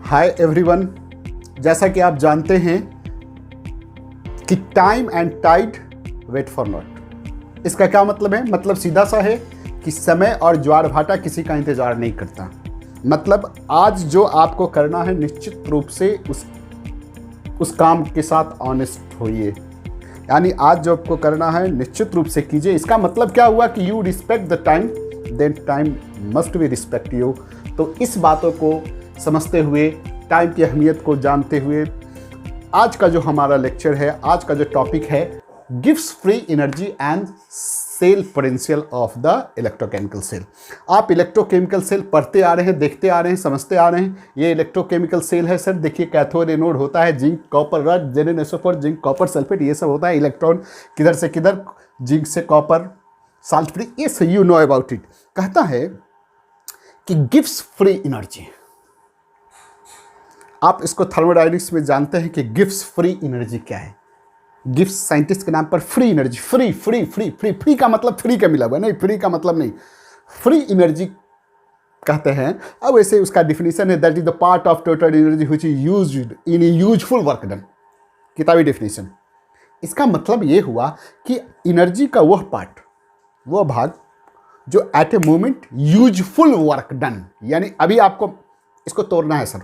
Hi everyone, जैसा कि आप जानते हैं कि time and tide wait for not. इसका क्या मतलब है? मतलब सीधा सा है कि समय और ज्वार भाटा किसी का इंतजार नहीं करता। मतलब आज जो आपको करना है निश्चित रूप से उस काम के साथ ऑनेस्ट होइए। यानी आज जो आपको करना है निश्चित रूप से कीजिए। इसका मतलब क्या हुआ कि you respect the time, then time must be respect you. तो इस बातों को समझते हुए, टाइम की अहमियत को जानते हुए, आज का जो हमारा लेक्चर है, आज का जो टॉपिक है, गिव्स free energy and cell potential of the electrochemical cell. आप इलेक्ट्रोकेमिकल सेल पढ़ते आ रहे हैं, देखते आ रहे हैं, समझते आ रहे हैं। ये इलेक्ट्रोकेमिकल सेल है सर। देखिए कैथोड एनोड होता है, zinc copper rod, Zn zinc copper sulphate, ये सब होता है। इलेक्ट्रॉन किधर से किधर, जिंक से कॉपर, साल्ट फ्री, ये यू नो अबाउट इट। कहता है कि गिव्स फ्री एनर्जी। आप इसको थर्मोडायनेमिक्स में जानते हैं कि गिव्स फ्री एनर्जी क्या है। गिव्स साइंटिस्ट के नाम पर free energy. Free free free free free का मतलब फ्री का मिला हुआ नहीं, फ्री का मतलब नहीं, फ्री एनर्जी कहते हैं। अब वैसे उसका डिफिनीशन है, that is the part of total energy which is used in useful work done. किताबी डिफिनीशन। इसका मतलब ये हुआ कि एनर्जी का वह पार्ट, वह भाग जो at a moment useful work done, यानी अभी आपको इसको तोड़ना है सर,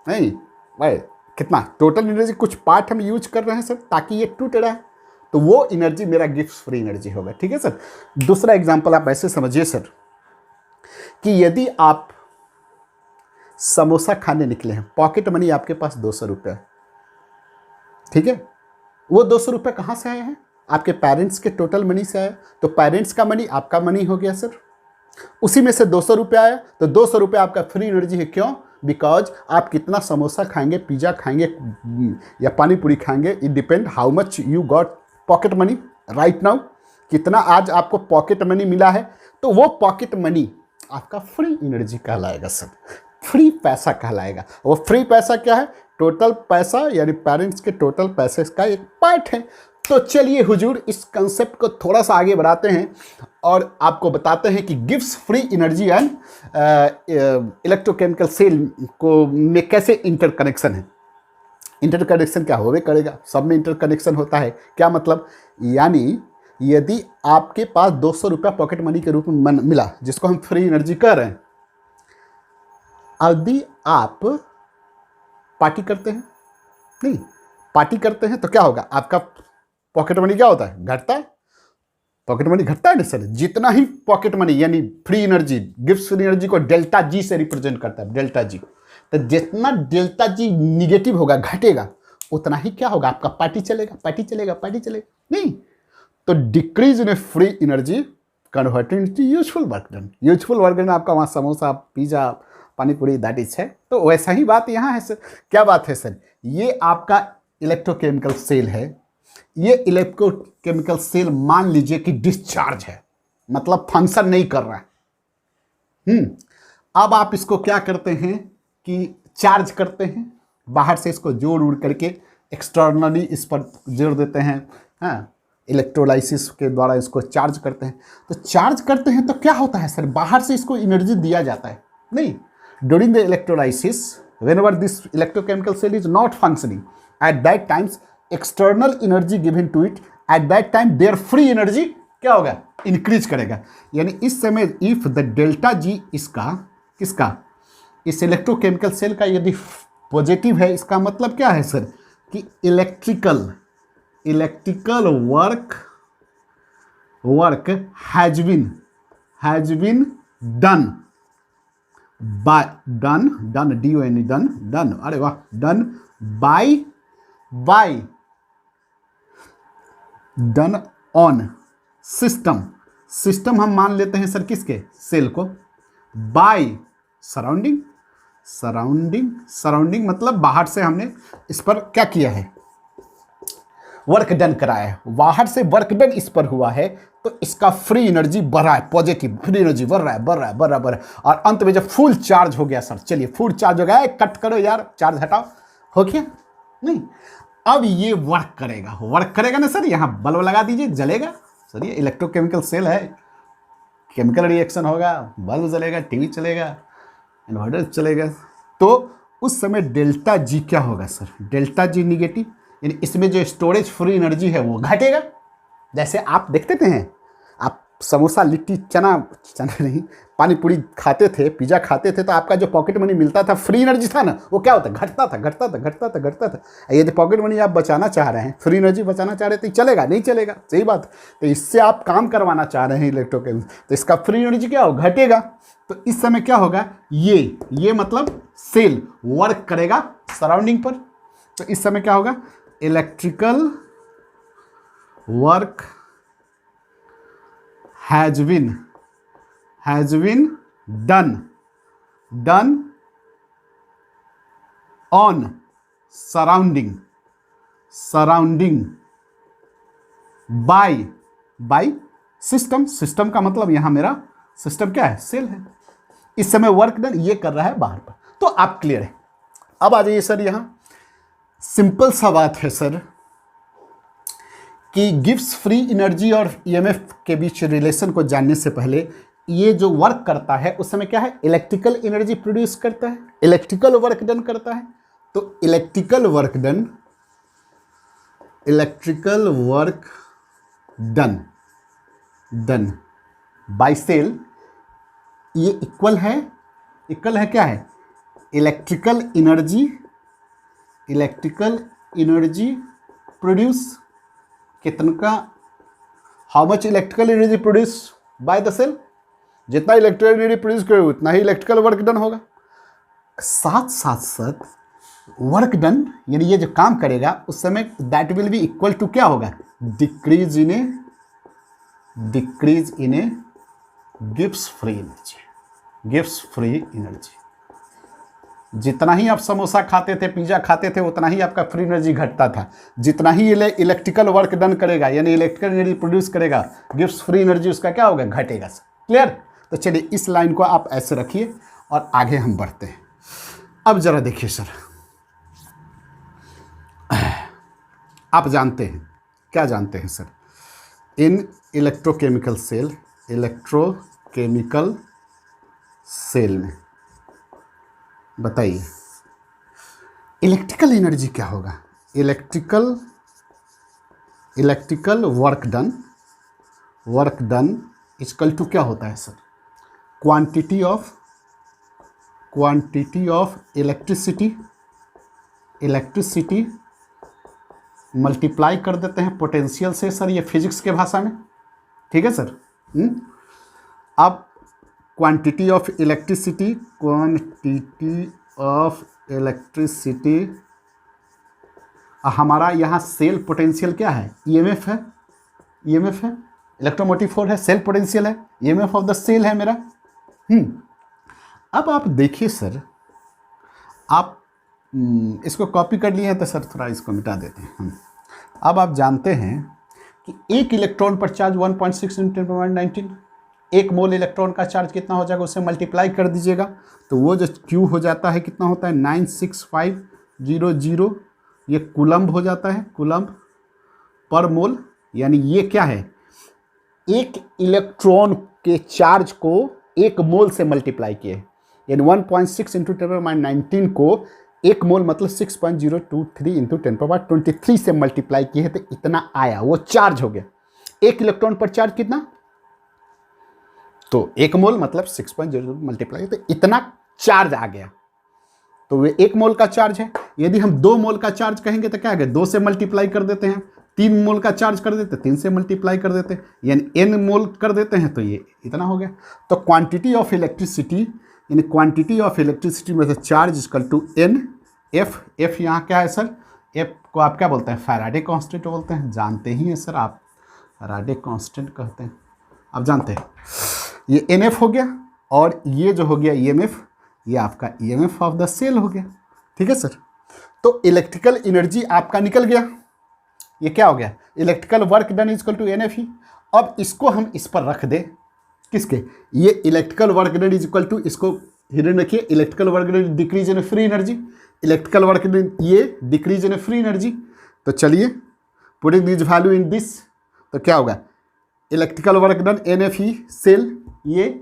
नहीं भाई, कितना टोटल एनर्जी, कुछ पार्ट हम यूज कर रहे हैं सर ताकि ये टूट रहा है, तो वो एनर्जी मेरा गिफ्ट फ्री एनर्जी होगा। ठीक है सर। दूसरा एग्जांपल आप ऐसे समझिए सर कि यदि आप समोसा खाने निकले हैं, पॉकेट मनी आपके पास 200 रुपये है, ठीक है। वो 200 रुपये कहाँ से आए हैं? आपके पेरेंट्स के टोटल मनी से आया। तो पेरेंट्स का मनी आपका मनी हो गया सर। उसी में से 200 रुपये आया, तो 200 रुपये आपका फ्री एनर्जी है। क्यों? बिकॉज आप कितना समोसा खाएंगे, पिज़्ज़ा खाएंगे या पानी पूरी खाएंगे, it depend how much you got pocket money right now. कितना आज आपको पॉकेट मनी मिला है, तो वो पॉकेट मनी आपका फ्री एनर्जी कहलाएगा सर, फ्री पैसा कहलाएगा। वो फ्री पैसा क्या है? टोटल पैसा, यानी पेरेंट्स के टोटल पैसे का एक पार्ट है। तो चलिए हुजूर, इस कंसेप्ट को थोड़ा सा आगे बढ़ाते हैं और आपको बताते हैं कि गिव्स free energy and electrochemical cell को में कैसे इंटरकनेक्शन है। इंटरकनेक्शन क्या होवे करेगा, सब में इंटरकनेक्शन होता है। क्या मतलब? यानी यदि आपके पास 200 रुपया पॉकेट मनी के रूप में मिला, जिसको हम फ्री एनर्जी कह रहे हैं, यदि आप पार्टी करते हैं, नहीं पार्टी करते हैं, तो क्या होगा? आपका पॉकेट मनी क्या होता है? घटता है। पॉकेट मनी घटता है ना सर। जितना ही पॉकेट मनी यानी free energy, gift free energy को डेल्टा जी से रिप्रेजेंट करता है, डेल्टा जी। तो जितना डेल्टा जी निगेटिव होगा, घटेगा, उतना ही क्या होगा? आपका पार्टी चलेगा, पार्टी चलेगा, पार्टी चलेगा नहीं। तो decrease in free energy converted into useful work done. Useful work done आपका वहाँ समोसा, पिज़्ज़ा, पानी पूरी, दैट इज है। तो वैसा ही बात यहाँ है सर। क्या बात है सर? ये आपका इलेक्ट्रोकेमिकल सेल है। ये इलेक्ट्रोकेमिकल सेल मान लीजिए कि डिस्चार्ज है, मतलब फंक्शन नहीं कर रहा है। अब आप इसको क्या करते हैं कि चार्ज करते हैं, बाहर से इसको जोड़ उड़ करके एक्सटर्नली इस पर जोड़ देते हैं। हाँ, इलेक्ट्रोलाइसिस के द्वारा इसको चार्ज करते हैं। तो चार्ज करते हैं तो क्या होता है सर? बाहर से इसको एनर्जी दिया जाता है नहीं। During the electrolysis, whenever this electrochemical cell is not functioning, at that times external energy given to it, at that time their free energy क्या होगा? इंक्रीज करेगा। यानी इस समय इफ द डेल्टा जी इसका, किसका? इस इलेक्ट्रोकेमिकल सेल का यदि पॉजिटिव है, इसका मतलब क्या है सर? कि electrical work has been done by done D-O-N-E done, अरे वाह, done by done on system हम मान लेते हैं सर किसके? सेल को। by सराउंडिंग मतलब बाहर से हमने इस पर क्या किया है? वर्क डन कराया है। बाहर से वर्क डन इस पर हुआ है, तो इसका फ्री एनर्जी बढ़ रहा है, पॉजिटिव फ्री एनर्जी बढ़ रहा है। और अंत में जब फुल चार्ज हो गया सर, चलिए फुल चार्ज हो गया, कट करो यार, चार्ज हटाओ, हो गया नहीं। अब ये वर्क करेगा ना सर। यहाँ बल्ब लगा दीजिए, जलेगा सर। ये इलेक्ट्रोकेमिकल सेल है, केमिकल रिएक्शन होगा, बल्ब जलेगा, टीवी चलेगा, इन्वर्टर चलेगा। तो उस समय डेल्टा जी क्या होगा सर? डेल्टा जी निगेटिव, यानी इसमें जो स्टोरेज फ्री एनर्जी है वो घटेगा। जैसे आप देखते थे हैं, आप समोसा लिट्टी चना चना नहीं पानी पूरी खाते थे, पिज़्ज़ा खाते थे, तो आपका जो पॉकेट मनी मिलता था, फ्री एनर्जी था ना, वो क्या होता? घटता था घटता था घटता था घटता था। ये जो पॉकेट मनी आप बचाना चाह रहे हैं, फ्री एनर्जी बचाना चाह रहे थे, चलेगा नहीं चलेगा? सही बात। तो इससे आप काम करवाना चाह रहे हैं इलेक्ट्रोकेमिकल, तो इसका फ्री एनर्जी क्या हो? घटेगा। तो इस समय क्या होगा? ये मतलब सेल वर्क करेगा सराउंडिंग पर। तो इस समय क्या होगा? Electrical work has been done on surrounding by system का मतलब यहां मेरा सिस्टम क्या है? सेल है। इस समय वर्क डन ये कर रहा है बाहर पर। तो आप क्लियर है। अब आ जाइए सर, यहां सिंपल सा बात है सर कि गिब्स फ्री एनर्जी और ईएमएफ के बीच रिलेशन को जानने से पहले, ये जो वर्क करता है उस समय क्या है? इलेक्ट्रिकल एनर्जी प्रोड्यूस करता है, इलेक्ट्रिकल वर्क डन करता है। तो electrical work done by cell, ये इक्वल है क्या है? इलेक्ट्रिकल एनर्जी प्रोड्यूस कितना का? How much electrical energy produce by the cell? जितना इलेक्ट्रिकल एनर्जी प्रोड्यूस करे उतना ही इलेक्ट्रिकल वर्क डन होगा। साथ वर्क डन यानी ये जो काम करेगा उस समय that will be equal to क्या होगा? Decrease in a Gibbs free energy. जितना ही आप समोसा खाते थे, पिज़्ज़ा खाते थे, उतना ही आपका फ्री एनर्जी घटता था। जितना ही इलेक्ट्रिकल वर्क डन करेगा यानी इलेक्ट्रिकल एनर्जी प्रोड्यूस करेगा, गिब्स फ्री एनर्जी उसका क्या होगा? घटेगा। क्लियर? तो चलिए इस लाइन को आप ऐसे रखिए और आगे हम बढ़ते हैं। अब जरा देखिए सर, आप जानते हैं, क्या जानते हैं सर? इन इलेक्ट्रोकेमिकल सेल में बताइए इलेक्ट्रिकल एनर्जी क्या होगा? Electrical work done equal to क्या होता है sir? Quantity of electricity multiply कर देते हैं पोटेंशियल से सर, ये फिजिक्स के भाषा में। ठीक है सर। अब क्वांटिटी ऑफ इलेक्ट्रिसिटी हमारा यहाँ सेल पोटेंशियल क्या है? ईएमएफ है, इलेक्ट्रोमोटिव फोर्स है, सेल पोटेंशियल है, ईएमएफ ऑफ द सेल है मेरा। अब आप देखिए सर, आप इसको कॉपी कर लिए हैं तो सर थोड़ा इसको मिटा देते हैं। अब आप जानते हैं कि एक इलेक्ट्रॉन पर चार्ज 1.6 × 10⁻19, 1 मोल इलेक्ट्रॉन का चार्ज कितना हो जाएगा? उससे मल्टीप्लाई कर दीजिएगा तो वो जो क्यू हो जाता है कितना होता है? 96500। ये कूलम्ब हो जाता है, कूलम्ब पर मोल। यानी ये क्या है? एक इलेक्ट्रॉन के चार्ज को 1 मोल से मल्टीप्लाई किए, यानी 1.6 × 10⁻19 को 1 मोल मतलब 6.023 × 10⁻23 से मल्टीप्लाई किए है तो इतना आया, वो चार्ज हो गया। एक इलेक्ट्रॉन पर चार्ज कितना? तो 1 मोल मतलब 6.0 मल्टीप्लाई, तो इतना चार्ज आ गया। तो वे 1 मोल का चार्ज है। यदि हम 2 मोल का चार्ज कहेंगे तो क्या है? 2 से मल्टीप्लाई कर देते हैं। 3 मोल का चार्ज कर देते, 3 से मल्टीप्लाई कर देते, यानी n मोल कर देते हैं तो ये इतना हो गया। तो क्वांटिटी ऑफ इलेक्ट्रिसिटी यानी क्वांटिटी ऑफ इलेक्ट्रिसिटी में से charge equal to n। F यहाँ क्या है सर? एफ को आप क्या बोलते हैं? फैराडे कांस्टेंट बोलते हैं, जानते ही हैं सर आप, फैराडे कांस्टेंट कहते हैं, आप जानते हैं। ये NF हो गया और ये जो हो गया EMF, ये आपका EMF ऑफ द सेल हो गया। ठीक है सर। तो इलेक्ट्रिकल एनर्जी आपका निकल गया। ये क्या हो गया? Electrical work done equal to NF E. अब इसको हम इस पर रख दें, किसके? ये electrical work done is equal to, इसको हिडन रखिए, electrical work done decrease in free energy, electrical work done ये डिक्रीज इन फ्री एनर्जी। तो चलिए putting this value in this, तो क्या होगा? Electrical work done NF E cell, ये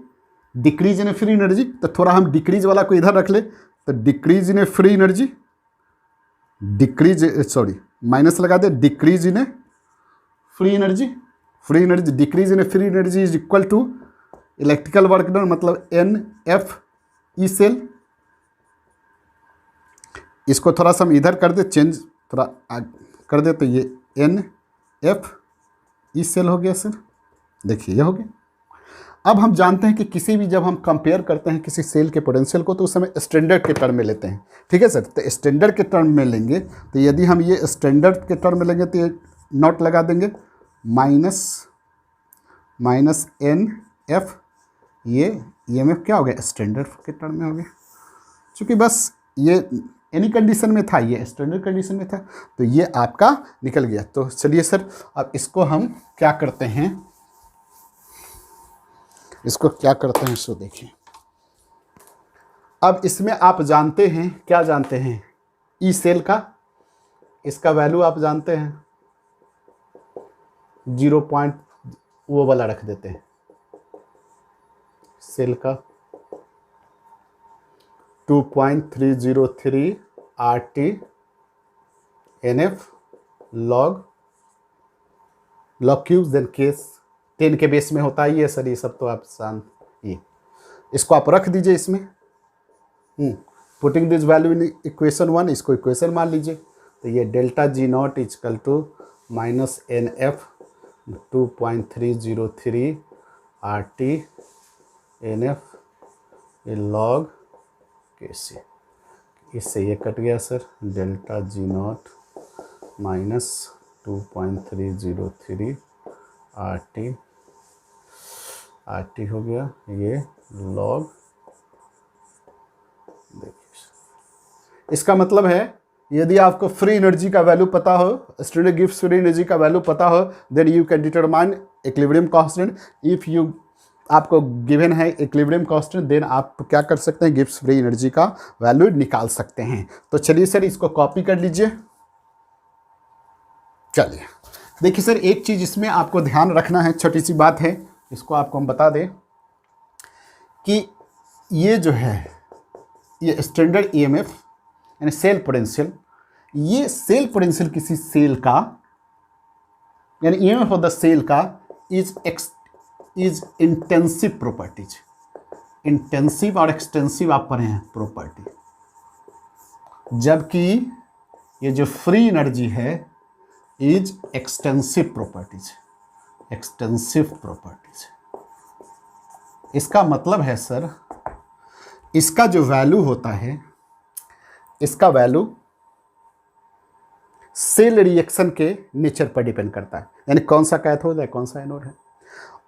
decrease in free energy. तो थोड़ा हम डिक्रीज वाला को इधर रख ले तो decrease in a free energy, minus लगा दे, decrease in a free energy, decrease in a free energy is equal to electrical work done, मतलब NF/E सेल। इसको थोड़ा सा हम इधर कर दे, चेंज थोड़ा कर दे, तो ये NF/E सेल हो गया सर। देखिए ये हो गया। अब हम जानते हैं कि किसी भी जब हम कंपेयर करते हैं किसी सेल के पोटेंशियल को, तो उस समय स्टैंडर्ड के टर्म में लेते हैं, ठीक है सर। तो स्टैंडर्ड के टर्म में लेंगे, तो यदि हम ये स्टैंडर्ड के टर्म में लेंगे तो ये नॉट लगा देंगे, माइनस NF, ये EMF क्या हो गया, स्टैंडर्ड के टर्म में हो गया। चूँकि बस ये एनी कंडीशन में था, ये स्टैंडर्ड कंडीशन में था, तो ये आपका निकल गया। तो चलिए सर, अब इसको हम क्या करते हैं, इसको देखिए। अब इसमें आप जानते हैं, क्या जानते हैं, ई सेल का, इसका वैल्यू आप जानते हैं, 0 पॉइंट वो वाला रख देते हैं, सेल का 2.303 RT NF log cube then case 10 के बेस में होता है ये सर, ये सब तो आप ये इसको आप रख दीजिए इसमें, putting this value in equation 1, इसको इक्वेशन मान लीजिए। तो ये delta G naught equal to minus NF 2.303 RT NF log कैसे, इससे ये कट गया sir, delta G naught minus 2.303 RT हो गया, ये लॉग। देखिए इसका मतलब है, यदि आपको फ्री एनर्जी का वैल्यू पता हो, स्टूडेंट गिव्स फ्री एनर्जी का वैल्यू पता हो, then you can determine equilibrium constant. If you आपको गिवन है इक्विलिब्रियम कांस्टेंट, देन आप क्या कर सकते हैं, गिब्स फ्री एनर्जी का वैल्यू निकाल सकते हैं। तो चलिए सर, इसको कॉपी कर लीजिए। चलिए देखिए सर, एक चीज़ इसमें आपको ध्यान रखना है, छोटी सी बात है, इसको आपको हम बता दें कि ये जो है, ये स्टैंडर्ड EMF यानी सेल पोटेंशियल, ये सेल पोटेंशियल किसी सेल का यानी EMF ऑफ द सेल का इज इंटेंसिव प्रॉपर्टीज। इंटेंसिव और एक्सटेंसिव आप पढ़े हैं प्रॉपर्टी, जबकि ये जो फ्री एनर्जी है इज एक्सटेंसिव प्रॉपर्टीज। इसका मतलब है सर, इसका जो वैल्यू होता है, इसका वैल्यू सेल रिएक्शन के नेचर पर डिपेंड करता है, यानी कौन सा कैथोड है कौन सा एनोड है।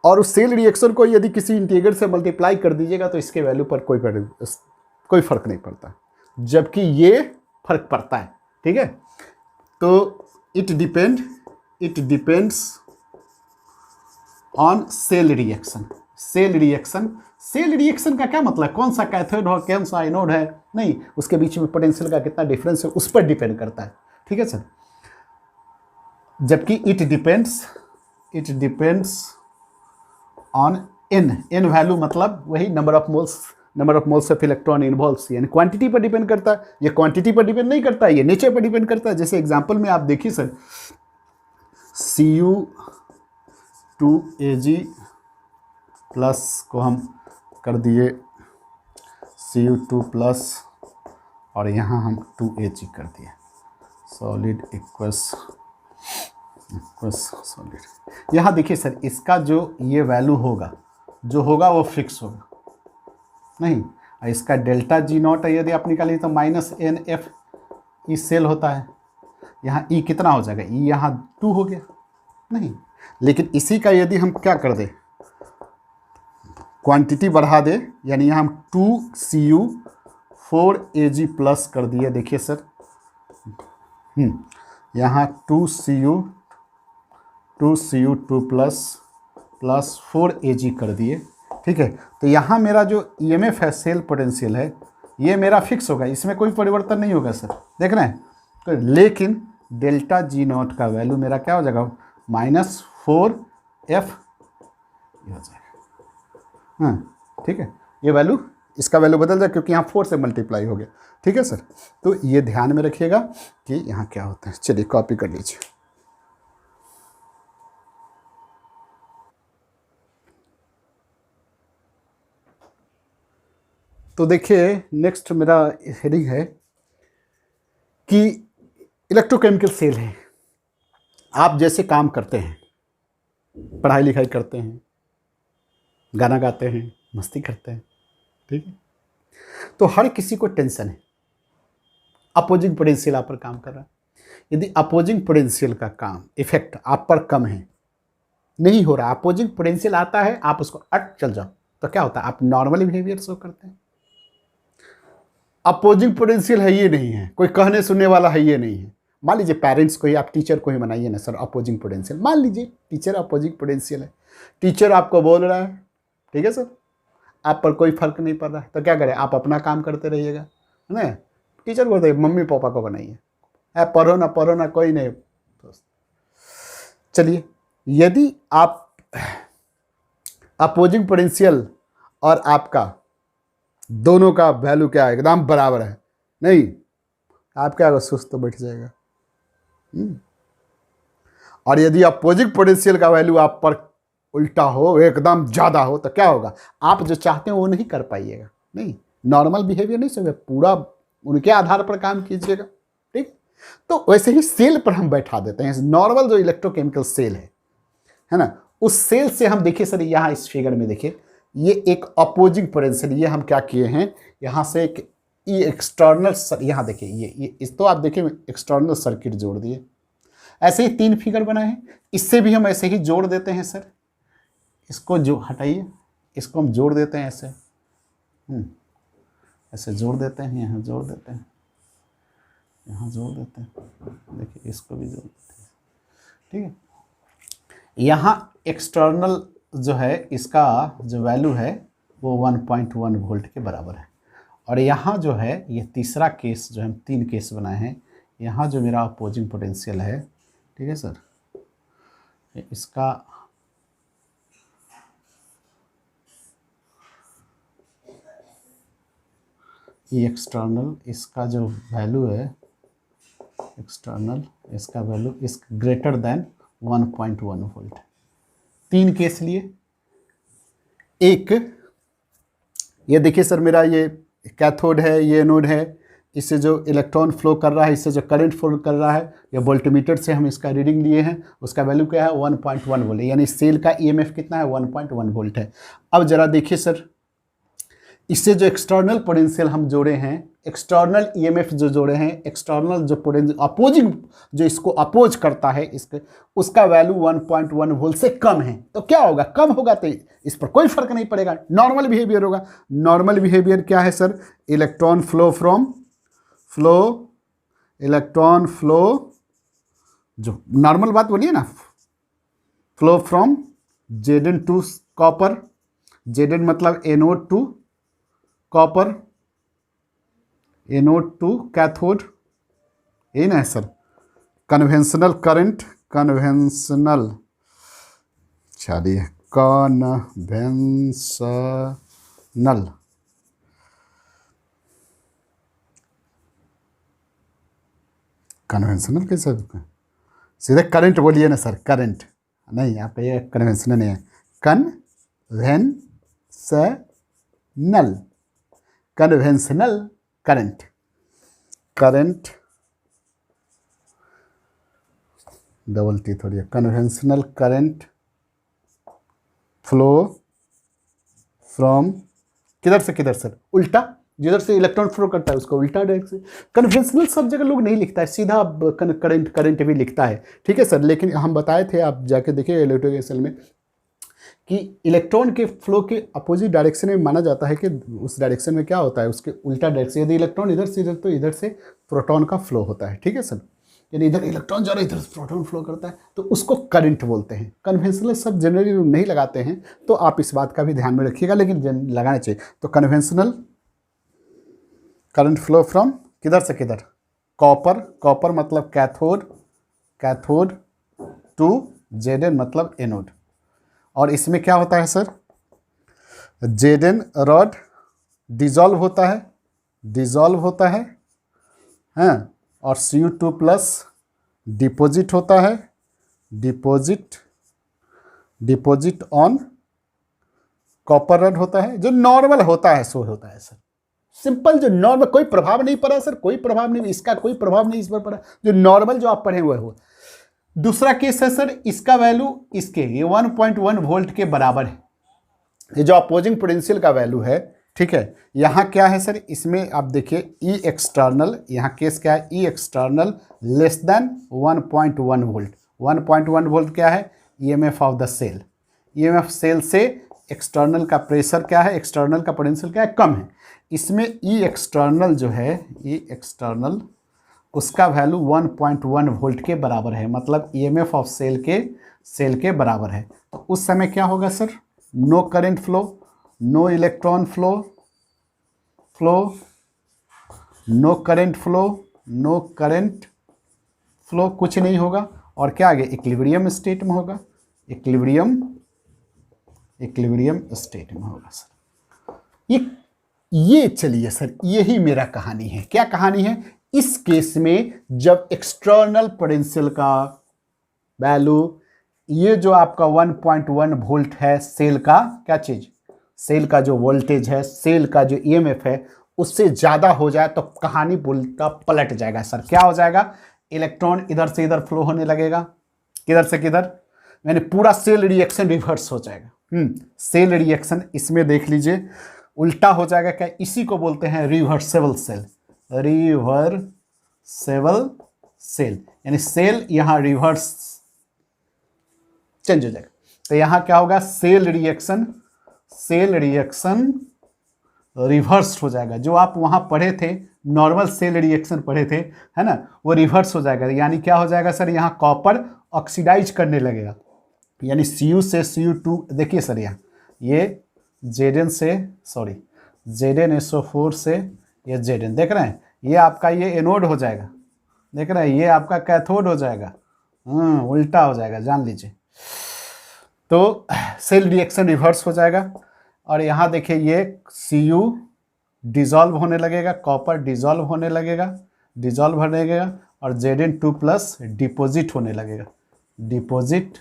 और उस सेल रिएक्शन को यदि किसी इंटीग्रल से मल्टीप्लाई कर दीजिएगा तो इसके वैल्यू पर कोई फर्क नहीं पड़ता, जबकि ये फर्क पड़ता है, ठीक है। तो it depends on cell reaction. Cell reaction का क्या मतलब, कौन सा कैथोड हो कौन सा एनोड है, नहीं, उसके बीच में पोटेंशियल का कितना डिफरेंस है उस पर डिपेंड करता है, ठीक है सर। जबकि it depends on an value, मतलब वही number of moles of electron involves, यानी क्वांटिटी पर डिपेंड करता है। ये क्वांटिटी पर डिपेंड नहीं करता है, ये नेचर पर डिपेंड करता है। जैसे एग्जांपल में आप देखिए सर, Cu2Ag प्लस को हम कर दिए Cu2 प्लस, और यहाँ हम 2Ag कर दिए, सॉलिड इक्वस सॉलिड। यहाँ देखिए सर, इसका जो ये वैल्यू होगा वो फिक्स होगा नहीं। इसका डेल्टा G नॉट है, यदि आप निकालिए तो माइनस NF ई सेल होता है, यहाँ E कितना हो जाएगा, E यहाँ 2 हो गया नहीं। लेकिन इसी का यदि हम क्या कर दे, क्वांटिटी बढ़ा दे, यानी यहाँ हम 2Cu4Ag प्लस कर दिए। देखिए सर, यहाँ 2Cu2 प्लस 4Ag कर दिए, ठीक है। तो यहाँ मेरा जो EMF है, सेल पोटेंशियल है, ये मेरा फिक्स होगा, इसमें कोई परिवर्तन नहीं होगा सर, देख रहे हैं। तो लेकिन डेल्टा G नॉट का वैल्यू मेरा क्या हो जाएगा, -4F हो जाएगा, हाँ ठीक है। ये वैल्यू इसका वैल्यू बदल जाए क्योंकि यहाँ 4 से मल्टीप्लाई हो गया। ठीक है सर, तो ये ध्यान में रखिएगा कि यहाँ क्या होता है। चलिए कॉपी कर लीजिए। तो देखिए नेक्स्ट मेरा हेडिंग है कि इलेक्ट्रोकेमिकल सेल है। आप जैसे काम करते हैं, पढ़ाई लिखाई करते हैं, गाना गाते हैं, मस्ती करते हैं, ठीक है, तो हर किसी को टेंशन है। अपोजिंग पोटेंशियल आप पर काम कर रहा है। यदि अपोजिंग पोटेंशियल का काम इफेक्ट आप पर कम है, नहीं हो रहा, अपोजिंग पोटेंशियल आता है, आप उसको अट चल जाओ, तो क्या होता है, आप नॉर्मल बिहेवियर शो करते हैं। अपोजिंग पोटेंशियल है ये नहीं है, कोई कहने सुनने वाला है ये नहीं है। मान लीजिए पेरेंट्स को ही, आप टीचर को ही बनाइए ना सर अपोजिंग पोटेंशियल। मान लीजिए टीचर अपोजिंग पोटेंशियल है, टीचर आपको बोल रहा है, ठीक है सर, आप पर कोई फर्क नहीं पड़ रहा है, तो क्या करें, आप अपना काम करते रहिएगा, है ना। टीचर बोलते मम्मी पापा को बनाइए, पढ़ो ना कोई नहीं। चलिए, यदि आप अपोजिंग पोटेंशियल और आपका दोनों का वैल्यू क्या है, एकदम बराबर है, नहीं, आप क्या होगा, सुस्त तो बैठ जाएगा। और यदि अपोजिंग पोटेंशियल का वैल्यू आप पर उल्टा हो, एकदम ज़्यादा हो, तो क्या होगा, आप जो चाहते हैं वो नहीं कर पाइएगा। नहीं, नॉर्मल बिहेवियर नहीं सब, पूरा उनके आधार पर काम कीजिएगा। ठीक, तो वैसे ही सेल पर हम बैठा देते हैं। नॉर्मल जो इलेक्ट्रोकेमिकल सेल है ना, उस सेल से हम देखिए सर, यहाँ इस फिगर में देखिए, ये एक अपोजिंग पोटेंशियल, ये हम क्या किए हैं, यहाँ से एक ये एक्सटर्नल, यहाँ देखिए ये इस, तो आप देखिए एक्सटर्नल सर्किट जोड़ दिए। ऐसे ही 3 फिगर बनाए हैं, इससे भी हम ऐसे ही जोड़ देते हैं सर। इसको जो हटाइए, इसको हम जोड़ देते हैं ऐसे, ऐसे जोड़ देते हैं, यहाँ जोड़ देते हैं, यहाँ जोड़ देते हैं, देखिए इसको भी जोड़ देते हैं। ठीक है, यहाँ एक्सटर्नल जो है, इसका जो वैल्यू है वो 1.1 वोल्ट के बराबर है। और यहाँ जो है, ये तीसरा केस जो हम 3 केस बनाए हैं, यहाँ जो मेरा अपोजिंग पोटेंशियल है, ठीक है सर, इसका ये एक्सटर्नल, इसका जो वैल्यू है एक्सटर्नल, इसका वैल्यू इस ग्रेटर देन 1.1 वोल्ट। 3 केस लिए। एक ये देखिए सर, मेरा ये कैथोड है, ये एनोड है, इससे जो इलेक्ट्रॉन फ्लो कर रहा है, इससे जो करंट फ्लो कर रहा है, ये वोल्टमीटर से हम इसका रीडिंग लिए हैं, उसका वैल्यू क्या है, 1.1 वोल्ट, यानी सेल का ईएमएफ कितना है, 1.1 वोल्ट है। अब जरा देखिए सर, इससे जो एक्सटर्नल पोटेंशियल हम जोड़े हैं, एक्सटर्नल ईएमएफ जो जोड़े हैं, एक्सटर्नल जो पोटेंशियल अपोजिंग जो इसको अपोज करता है, इसके उसका वैल्यू 1.1 वोल्ट से कम है, तो क्या होगा, कम होगा तो इस पर कोई फर्क नहीं पड़ेगा, नॉर्मल बिहेवियर होगा। नॉर्मल बिहेवियर क्या है सर, इलेक्ट्रॉन फ्लो, जो नॉर्मल बात बोलिए ना, flow from Zn to copper, Zn मतलब anode to copper, anode to cathode, ये ना है सर, कन्वेंशनल करंट, कन्वेंशनल, चलिए कन्वेंशनल कैसे, सीधे करंट बोलिए ना सर, करंट नहीं, आपका ये कन्वेंशनल नहीं है, कन्वेंशनल करंट डबल टी थोड़ी है, कन्वेंशनल करंट फ्लो फ्रॉम किधर से किधर सर, उल्टा, जिधर से इलेक्ट्रॉन फ्लो करता है उसको उल्टा डायरेक्ट से। कन्वेंशनल सब जगह लोग नहीं लिखता है, सीधा करंट भी लिखता है, ठीक है सर। लेकिन हम बताए थे, आप जाके देखिए इलेक्ट्रोकेमिकल में, कि इलेक्ट्रॉन के फ्लो के अपोजिट डायरेक्शन में माना जाता है कि उस डायरेक्शन में क्या होता है, उसके उल्टा डायरेक्शन, यदि इलेक्ट्रॉन इधर से इधर, तो इधर से प्रोटॉन का फ्लो होता है, ठीक है सर। यानी इधर इलेक्ट्रॉन जा रहा है, इधर से प्रोटॉन फ्लो करता है, तो उसको करंट बोलते हैं। कन्वेंशनल सब जनरली नहीं लगाते हैं, तो आप इस बात का भी ध्यान में रखिएगा, लेकिन लगाना चाहिए। तो कन्वेंशनल करंट फ्लो फ्रॉम किधर से किधर, कॉपर मतलब कैथोड टू Zn मतलब एनोड। और इसमें क्या होता है सर, Zn रॉड डिजॉल्व होता है, डिजॉल्व होता है, हाँ, और Cu2 प्लस डिपॉजिट होता है, deposit, deposit on copper rod होता है, जो नॉर्मल होता है सो होता है सर। सिंपल, जो नॉर्मल, कोई प्रभाव नहीं पड़ा सर, कोई प्रभाव नहीं, इसका कोई प्रभाव नहीं इस पर पड़ा, जो नॉर्मल जो आप पढ़े हुए हो। दूसरा केस है सर, इसका वैल्यू इसके ये 1.1 वोल्ट के बराबर है, ये जो अपोजिंग पोटेंशियल का वैल्यू है, ठीक है। यहाँ क्या है सर, इसमें आप देखिए ई एक्सटर्नल, यहाँ केस क्या है, E external less than 1.1 volt. 1.1 volt क्या है, EMF of the cell. EMF cell से एक्सटर्नल का प्रेशर क्या है, एक्सटर्नल का पोटेंशियल क्या है, कम है। इसमें ई एक्सटर्नल जो है, ई एक्सटर्नल उसका वैल्यू 1.1 वोल्ट के बराबर है, मतलब ईएमएफ ऑफ सेल के बराबर है। तो उस समय क्या होगा sir, no current flow, no electron flow, no current flow, no current flow, कुछ नहीं होगा। और क्या आगे, इक्विलिब्रियम स्टेट में होगा, इक्विलिब्रियम स्टेट में होगा सर। ये चलिए सर, यही मेरा कहानी है। क्या कहानी है, इस केस में जब एक्सटर्नल पोटेंशियल का वैल्यू, ये जो आपका 1.1 वोल्ट है सेल का, क्या चीज, सेल का जो वोल्टेज है, सेल का जो ईएमएफ है, उससे ज़्यादा हो जाए तो कहानी उल्टा पलट जाएगा सर। क्या हो जाएगा, इलेक्ट्रॉन इधर से इधर फ्लो होने लगेगा, किधर से किधर, यानी पूरा सेल रिएक्शन रिवर्स हो जाएगा। सेल रिएक्शन इसमें देख लीजिए उल्टा हो जाएगा। क्या, इसी को बोलते हैं रिवर्सेबल सेल, रिवर्सेबल सेल, यानी सेल यहाँ रिवर्स चेंज हो जाएगा। तो यहाँ क्या होगा, सेल रिएक्शन रिवर्स हो जाएगा। जो आप वहाँ पढ़े थे, नॉर्मल सेल रिएक्शन पढ़े थे, है ना, वो रिवर्स हो जाएगा। यानी क्या हो जाएगा सर, यहाँ कॉपर ऑक्सीडाइज करने लगेगा, यानी Cu से Cu2, देखिए सर यहाँ ये ZnSO4 से ये Zn, देख रहे हैं, ये आपका ये एनोड हो जाएगा, देख रहे हैं, ये आपका कैथोड हो जाएगा, उल्टा हो जाएगा, जान लीजिए। तो सेल रिएक्शन रिवर्स हो जाएगा। और यहाँ देखिए ये Cu डिजॉल्व होने लगेगा, कॉपर डिजॉल्व होने लगेगा, और Zn2 प्लस डिपॉजिट होने लगेगा, डिपॉजिट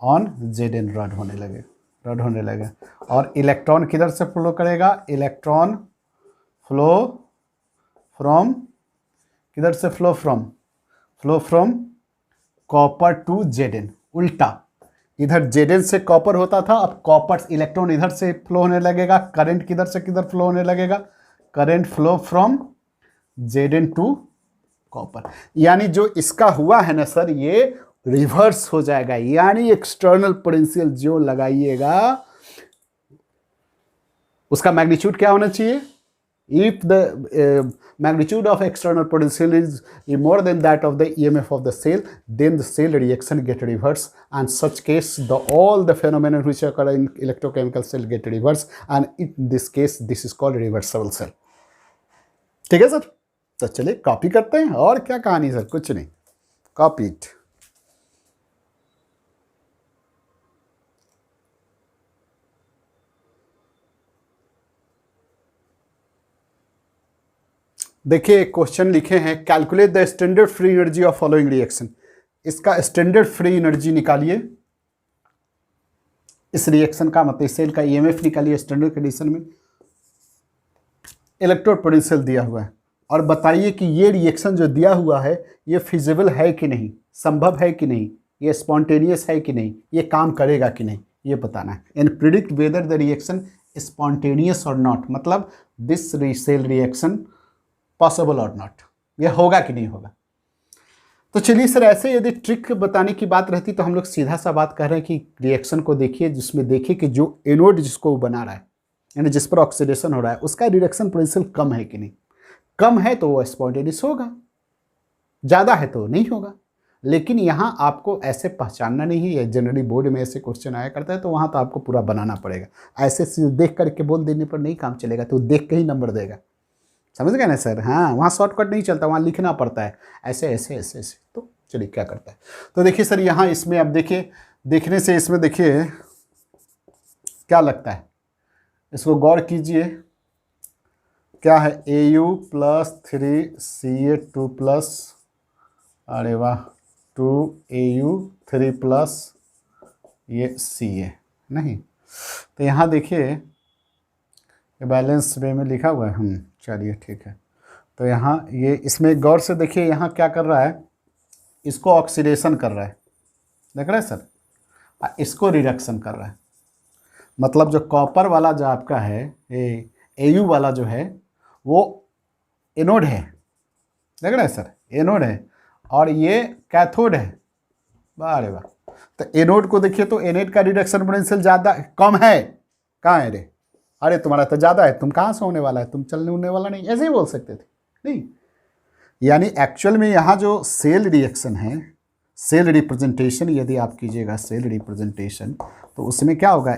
ऑन Zn रड होने लगेगा। और इलेक्ट्रॉन किधर से फ्लो करेगा, इलेक्ट्रॉन फ्लो फ्रॉम, किधर से flow from copper two Zn, उल्टा। इधर Zn से कॉपर होता था, अब कॉपर इलेक्ट्रॉन इधर से फ्लो होने लगेगा, करंट किधर से किधर फ्लो होने लगेगा, current flow from Zn to copper. यानी जो इसका हुआ है ना सर, ये रिवर्स हो जाएगा। यानी एक्सटर्नल पोटेंशियल जो लगाइएगा उसका मैग्नीट्यूड क्या होना चाहिए, if the magnitude of external potential is more than that of the EMF of the cell, then the cell reaction get reversed, and such case all the phenomena which occur in electrochemical cell get reversed, and in this case this is called reversible cell। ठीक है sir, तो चलिए copy करते हैं। और क्या कहानी sir, कुछ नहीं, कॉपी इट। देखिए क्वेश्चन लिखे हैं, calculate the standard free energy of following reaction. इसका स्टैंडर्ड फ्री एनर्जी निकालिए, इस रिएक्शन का मतलब सेल का ईएमएफ निकालिए स्टैंडर्ड कंडीशन में। इलेक्ट्रोड पोटेंशियल दिया हुआ है, और बताइए कि ये रिएक्शन जो दिया हुआ है ये फिजिबल है कि नहीं, संभव है कि नहीं, ये स्पॉन्टेनियस है कि नहीं, ये काम करेगा कि नहीं, ये बताना है। And predict whether the reaction spontaneous और नॉट, मतलब दिस सेल रिएक्शन पॉसिबल और नॉट, यह होगा कि नहीं होगा। तो चलिए सर, ऐसे यदि ट्रिक बताने की बात रहती तो हम लोग सीधा सा बात कर रहे हैं कि रिएक्शन को देखिए, जिसमें देखिए कि जो एनोड जिसको वो बना रहा है, यानी जिस पर ऑक्सीडेशन हो रहा है, उसका रिडक्शन पोटेंशियल कम है कि नहीं। कम है तो वो स्पॉन्टेनियस होगा, ज़्यादा है तो नहीं होगा। लेकिन यहाँ आपको ऐसे पहचानना नहीं है, जनरली बोर्ड में ऐसे क्वेश्चन आया करता है, तो वहाँ तो आपको पूरा बनाना पड़ेगा। ऐसे देख करके बोल देने पर नहीं काम चलेगा, तो देख के ही नंबर देगा, समझ गए ना सर। हाँ, वहाँ शॉर्टकट नहीं चलता, वहाँ लिखना पड़ता है ऐसे ऐसे ऐसे ऐसे। तो चलिए क्या करता है, तो देखिए सर यहाँ इसमें अब देखिए, देखने से इसमें देखिए क्या लगता है, इसको गौर कीजिए। क्या है, AU प्लस 3CA2 प्लस, अरे वाह, 2AU3 प्लस ये CA नहीं। तो यहाँ देखिए ये बैलेंस वे में लिखा हुआ है। चलिए ठीक है। तो यहाँ ये इसमें गौर से देखिए, यहाँ क्या कर रहा है, इसको ऑक्सीडेशन कर रहा है, देख रहे हैं सर, इसको रिडक्शन कर रहा है। मतलब जो कॉपर वाला जो आपका है, ये AU वाला जो है वो एनोड है, देख रहे हैं सर, एनोड है, और ये कैथोड है। अरे वाह, तो एनोड को देखिए तो एनोड का रिडक्शन पोटेंशियल ज़्यादा कम है, कहाँ है रे, अरे तुम्हारा तो ज़्यादा है, तुम कहाँ से होने वाला है, तुम चलने उड़ने वाला नहीं, ऐसे ही बोल सकते थे। नहीं, यानी एक्चुअल में यहाँ जो सेल रिएक्शन है, सेल रिप्रेजेंटेशन यदि आप कीजिएगा सेल रिप्रेजेंटेशन, तो उसमें क्या होगा,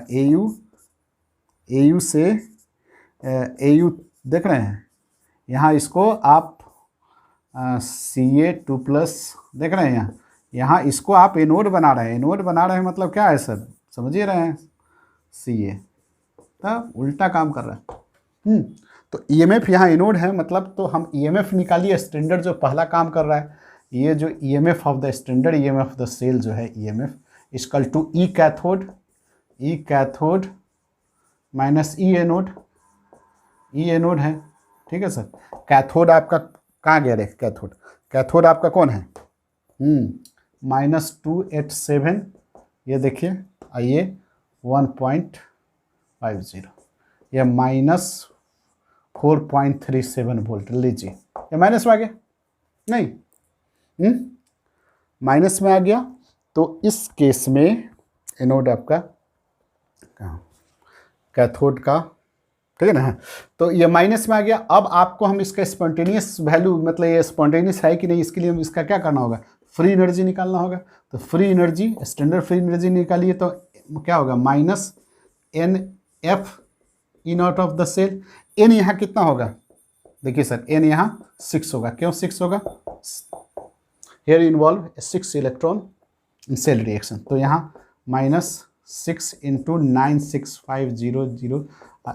AU से AU देख रहे हैं, यहाँ इसको आप CA2 प्लस देख रहे हैं, यहाँ इसको आप एनोड बना रहे हैं। एनोड बना रहे हैं मतलब क्या है सर, समझ ही रहे हैं, CA तब उल्टा काम कर रहा है। तो EMF यहाँ एनोड है, मतलब तो हम EMF निकालिए, स्टैंडर्ड जो पहला काम कर रहा है, ये जो EMF of the standard EMF of the cell जो है EMF equal to E cathode minus E anode, E anode है, ठीक है सर। कैथोड आपका कहाँ गया रे, कैथोड आपका कौन है, -287, ये देखिए, आइए 1.50, ये -4.37 वोल्ट लीजिए, ये माइनस में आ गया, नहीं माइनस में आ गया। तो इस केस में एनोड आपका कैथोड का, ठीक है ना, तो ये माइनस में आ गया। अब आपको हम इसका स्पॉन्टेनियस वैल्यू, मतलब ये स्पॉन्टेनियस है कि नहीं, इसके लिए हम इसका क्या करना होगा, फ्री एनर्जी निकालना होगा। तो free energy, standard free energy निकालिए तो क्या होगा, -NF E naught of the cell. N यहाँ कितना होगा, देखिए सर, N यहाँ 6 होगा, क्यों 6 होगा, here involve 6 electron in cell reaction. तो यहाँ -6 × 96500,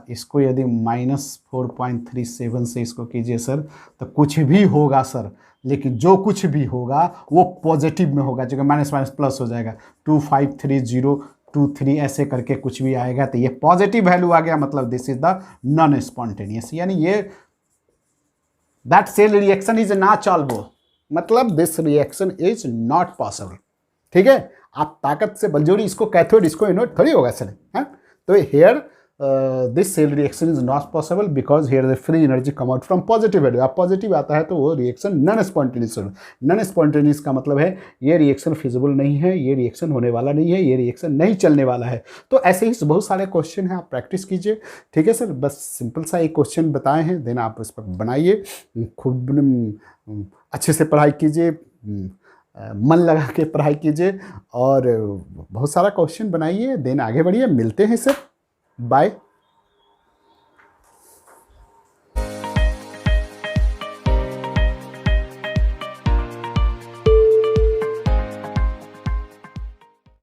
इसको यदि -4.37 से इसको कीजिए सर, तो कुछ भी होगा सर, लेकिन जो कुछ भी होगा वो पॉजिटिव में होगा, जगह माइनस माइनस प्लस हो जाएगा, 253023 ऐसे करके कुछ भी आएगा, तो ये पॉजिटिव वैल्यू आ गया, मतलब this is the non spontaneous, यानी ये that cell reaction is not solvable, मतलब this reaction is not possible, ठीक है। आप ताकत से बलजोरी इसको कैथोड इसको एनोड थोड़ी होगा सर, हाँ। तो here this cell reaction is not possible because here the free energy come out from positive value. आप पॉजिटिव आता है तो वो रिएक्शन नॉन स्पॉन्टेनियस होगा। नॉन स्पॉन्टेनियस का मतलब है ये रिएक्शन फिजिबल नहीं है, ये रिएक्शन होने वाला नहीं है, ये रिएक्शन नहीं चलने वाला है। तो ऐसे ही बहुत सारे क्वेश्चन हैं, आप प्रैक्टिस कीजिए, ठीक है सर। बस सिंपल सा एक क्वेश्चन बताए हैं, देन आप उस पर बनाइए, खूब अच्छे से पढ़ाई कीजिए, मन लगा के पढ़ाई कीजिए और बहुत सारा क्वेश्चन बनाइए, देन आगे बढ़िए। मिलते हैं सर, बाय।